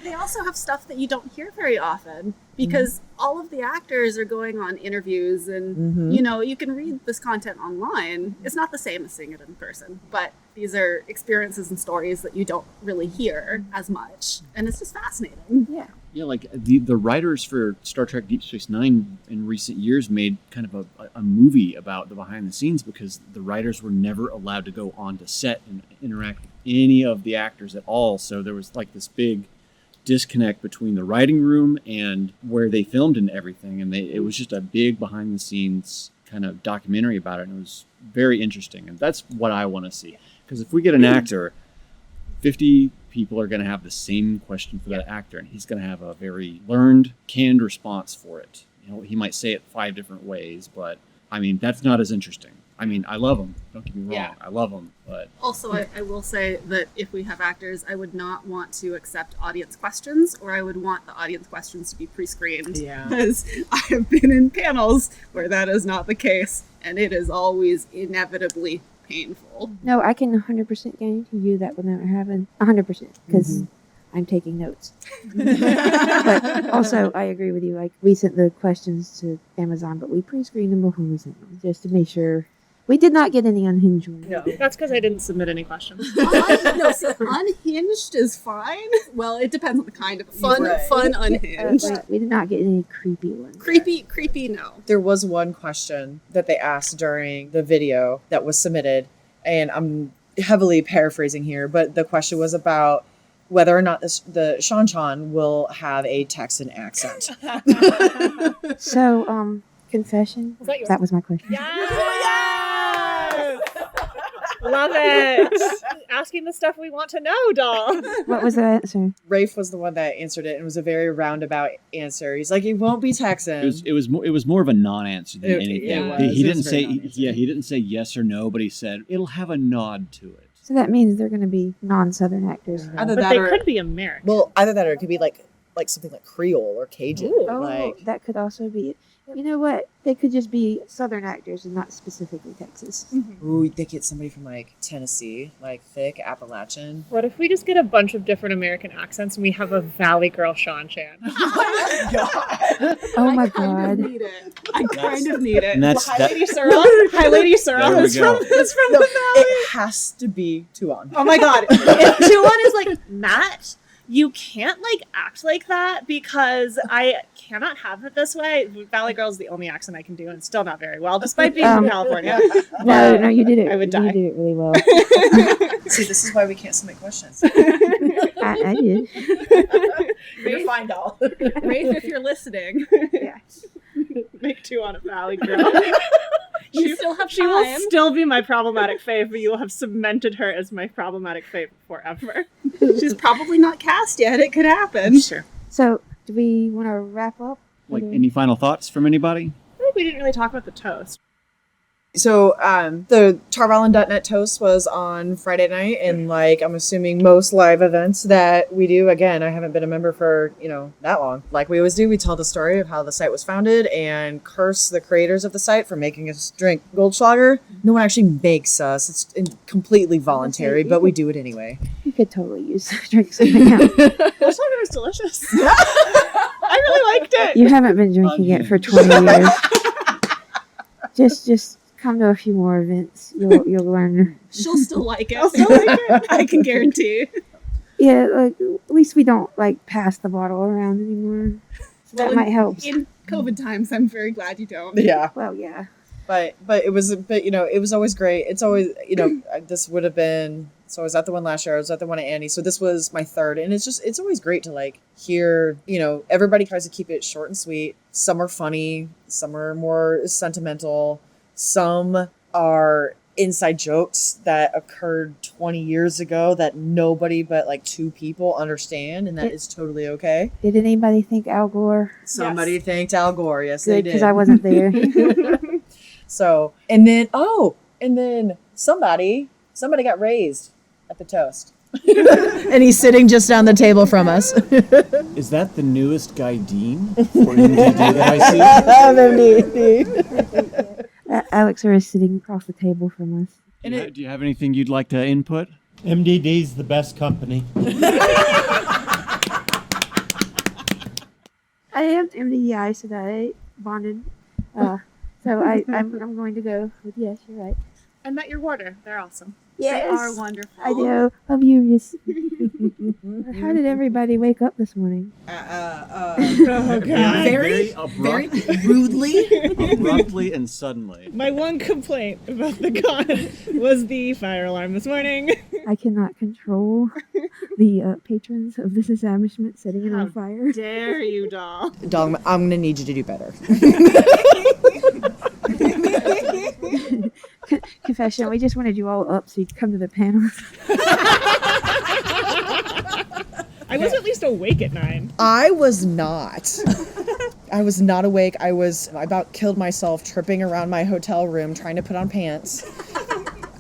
They also have stuff that you don't hear very often because all of the actors are going on interviews and, you can read this content online. It's not the same as seeing it in person, but these are experiences and stories that you don't really hear as much. And it's just fascinating. Yeah. Yeah, like the writers for Star Trek Deep Space Nine in recent years made kind of a movie about the behind the scenes because the writers were never allowed to go onto set and interact with any of the actors at all. So there was like this big disconnect between the writing room and where they filmed and everything. And it was just a big behind the scenes kind of documentary about it. And it was very interesting. And that's what I want to see. Because if we get an actor, 50 people are going to have the same question for that actor, and he's going to have a very learned, canned response for it. He might say it 5 different ways, but I mean, that's not as interesting. I mean, I love them. Don't get me wrong. Yeah. I love them, but Also, I will say that if we have actors, I would not want to accept audience questions, or I would want the audience questions to be pre-screened. Yeah. Because I have been in panels where that is not the case, and it is always inevitably painful. No, I can 100% guarantee you that would never happen. 100%, because I'm taking notes. But also, I agree with you. Like, we sent the questions to Amazon, but we pre-screened them before we sent them, just to make sure. We did not get any unhinged ones. No. That's because I didn't submit any questions. No, so unhinged is fine. Well, it depends on the kind of fun unhinged. We did not get any creepy ones. Creepy, no. There was one question that they asked during the video that was submitted, and I'm heavily paraphrasing here, but the question was about whether or not the Shan will have a Texan accent. So, confession. Was that yours? That was my question. Yes! Love it. Asking the stuff we want to know, doll. What was the answer? Rafe was the one that answered it, and it was a very roundabout answer. He's like, "He won't be Texan." it was more of a non-answer than anything. Yeah, he it didn't was a very say non-answer. he didn't say yes or no, but he said it'll have a nod to it. So that means they're going to be non-Southern actors. Either But that they or could be American. well, either that or it could be like something like Creole or Cajun. Ooh. Oh, Like, that could also be it. You know what? They could just be Southern actors and not specifically Texas. ooh, they get somebody from like Tennessee, like thick Appalachian. What if we just get a bunch of different American accents and we have a Valley Girl Sean Chan? Oh my I kind of God. need it. I kind of need it. And that's Hi, that. Lady Sorrel. Hi, Lady Sorrel. There we It's go. from the No, Valley. it has to be Tuan. Oh my God. If Tuan is like, Matt, you can't like act like that because I cannot have it this way. Valley Girl is the only accent I can do, and still not very well, despite being from California. No, you did it. I would die. You did it really well. See, this is why we can't submit questions. I did. You're fine, doll. Rafe, if you're listening, Yeah. Make Tuan a Valley Girl. you still have She will time. still be my problematic fave, but you will have cemented her as my problematic fave forever. She's probably not cast yet. It could happen. Sure. So, do we want to wrap up? Like, any final thoughts from anybody? I think we didn't really talk about the toast. So, the Tarvalon.net toast was on Friday night, and like, I'm assuming most live events that we do, again, I haven't been a member for, that long. Like we always do, we tell the story of how the site was founded and curse the creators of the site for making us drink Goldschlager. No one actually makes us. It's completely voluntary, but we do it anyway. You could totally use drink something else. Goldschlager was delicious. I really liked it. You haven't been drinking it for 20 years. Just come to a few more events. You'll learn. She'll still like it. I can guarantee. Yeah, like at least we don't like pass the bottle around anymore. So that Well, might help. In COVID times, I'm very glad you don't. Yeah. Well, yeah. But it was it was always great. It's always, this would have been, so I was at the one last year, I was at the one at Annie, so this was my third, and it's always great to like hear, everybody tries to keep it short and sweet. Some are funny, some are more sentimental, some are inside jokes that occurred 20 years ago that nobody but like 2 people understand, and that is totally okay. Did anybody think Al Gore? Somebody thanked Al Gore, yes they Good, did. because I wasn't there. So, and then somebody got raised at the toast. And he's sitting just down the table from us. Is that the newest Guy Dean for MDD that I see? Alex is sitting across the table from us. Do you have anything you'd like to input? MDD's the best company. I am MDI, so that I bonded. So I'm going to go with yes, you're right. I met your warder. They're awesome. Yes, They are wonderful. I know. I'm furious. How did everybody wake up this morning? Oh, God. Very rudely. Abruptly and suddenly. My one complaint about the con was the fire alarm this morning. I cannot control the patrons of this establishment setting it on fire. Dare you, doll. Dog, I'm going to need you to do better. Confession, we just wanted you all up so you could come to the panels. I was at least awake at 9. I was not. I was not awake. I about killed myself tripping around my hotel room trying to put on pants.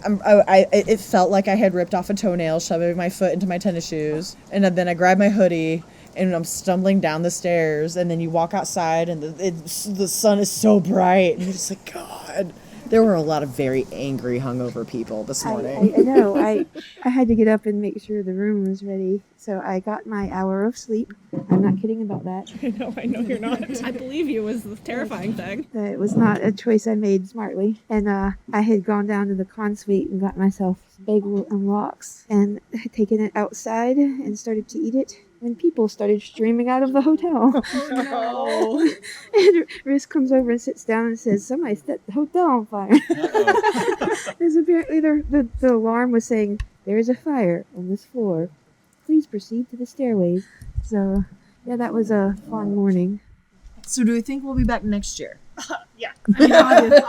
It felt like I had ripped off a toenail, shoving my foot into my tennis shoes. And then I grabbed my hoodie and I'm stumbling down the stairs. And then you walk outside and the sun is so bright. And you're just like, God. There were a lot of very angry, hungover people this morning. I know. I had to get up and make sure the room was ready. So I got my hour of sleep. I'm not kidding about that. I know you're not. I believe you was the terrifying thing. It was not a choice I made smartly. And I had gone down to the con suite and got myself bagel and lox and had taken it outside and started to eat it when people started streaming out of the hotel. Oh, no. And Riz comes over and sits down and says, somebody set the hotel on fire. Because apparently the alarm was saying, there is a fire on this floor. Please proceed to the stairways. So, yeah, that was a fun morning. So do we think we'll be back next year? Yeah.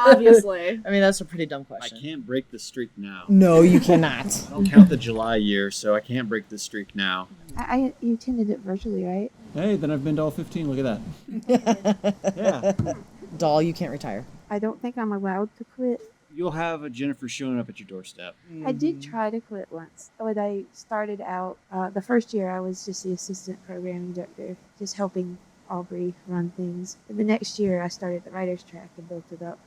Obviously. I mean, that's a pretty dumb I question. can't break the streak now. No, you cannot. I don't count the July year, so I can't break the streak now. You attended it virtually, right? Hey, then I've been to all 15. Look at that. Yeah. Doll, you can't retire. I don't think I'm allowed to quit. You'll have a Jennifer showing up at your doorstep. I did try to quit once. When I started out, the first year I was just the assistant programming director, just helping Aubrey run things. And the next year I started the writer's track and built it up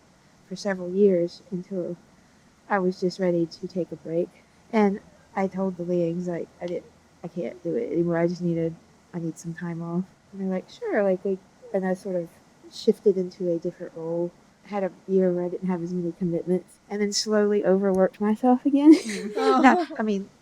for several years until I was just ready to take a break. And I told the Leangs, like, I can't do it anymore. I need some time off. And they're like, sure. And I sort of shifted into a different role. I had a year where I didn't have as many commitments, and then slowly overworked myself again.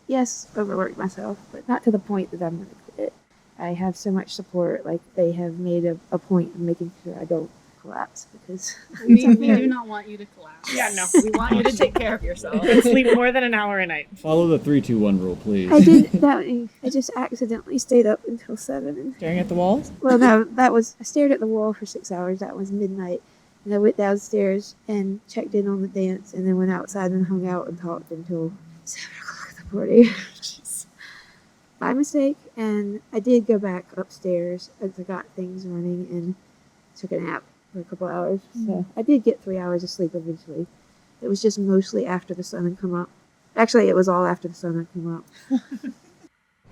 Yes, overworked myself, but not to the point that I'm going to quit. I have so much support. Like, they have made a point of making sure I don't collapse because We do not want you to collapse. Yeah, no. We want you to take care of yourself. Sleep more than an hour a night. Follow the 3-2-1 rule, please. I did that. I just accidentally stayed up until 7. And, Staring at the walls? well, no, I stared at the wall for 6 hours. That was midnight. And I went downstairs and checked in on the dance and then went outside and hung out and talked until 7 o'clock in the morning. My mistake. And I did go back upstairs as I got things running and took a nap for a couple hours. So I did get 3 hours of sleep eventually. It was just mostly after the sun had come up. Actually, it was all after the sun had come up.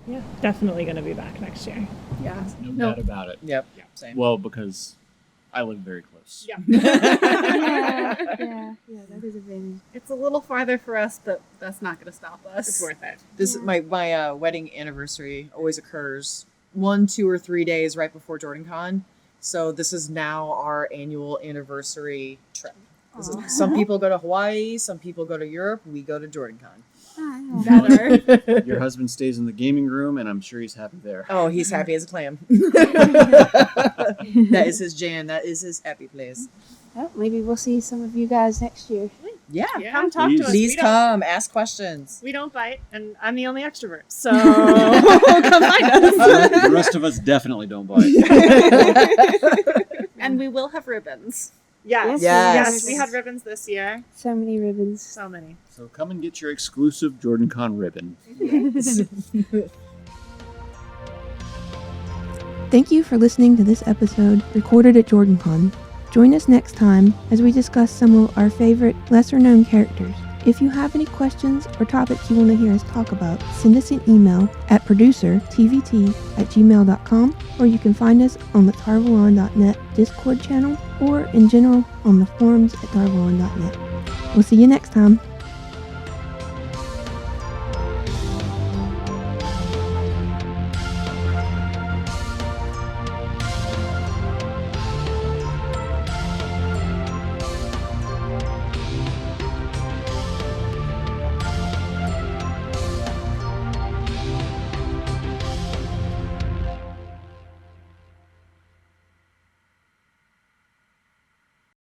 Yeah, definitely going to be back next year. Yeah. No doubt about it. Yep. Same. Well, because I live very close. Yeah. yeah, that is a advantage. It's a little farther for us, but that's not going to stop us. It's worth it. This my wedding anniversary always occurs 1, 2, or 3 days right before JordanCon. So this is now our annual anniversary trip. Some people go to Hawaii, some people go to Europe. We go to JordanCon. Better. Your husband stays in the gaming room, and I'm sure he's happy there. Oh, he's happy as a clam. That is his jam. That is his happy place. Well, maybe we'll see some of you guys next year. Yeah. Come talk to us. Please come. Ask questions. We don't bite, and I'm the only extrovert, so come find us. The rest of us definitely don't bite. And we will have ribbons. Yes. Yes. We had ribbons this year. So many ribbons. So many. So come and get your exclusive JordanCon ribbon. Thank you for listening to this episode recorded at JordanCon. Join us next time as we discuss some of our favorite lesser-known characters. If you have any questions or topics you want to hear us talk about, send us an email at producertvt@gmail.com, or you can find us on the Tarvalon.net Discord channel or in general on the forums at Tarvalon.net. We'll see you next time.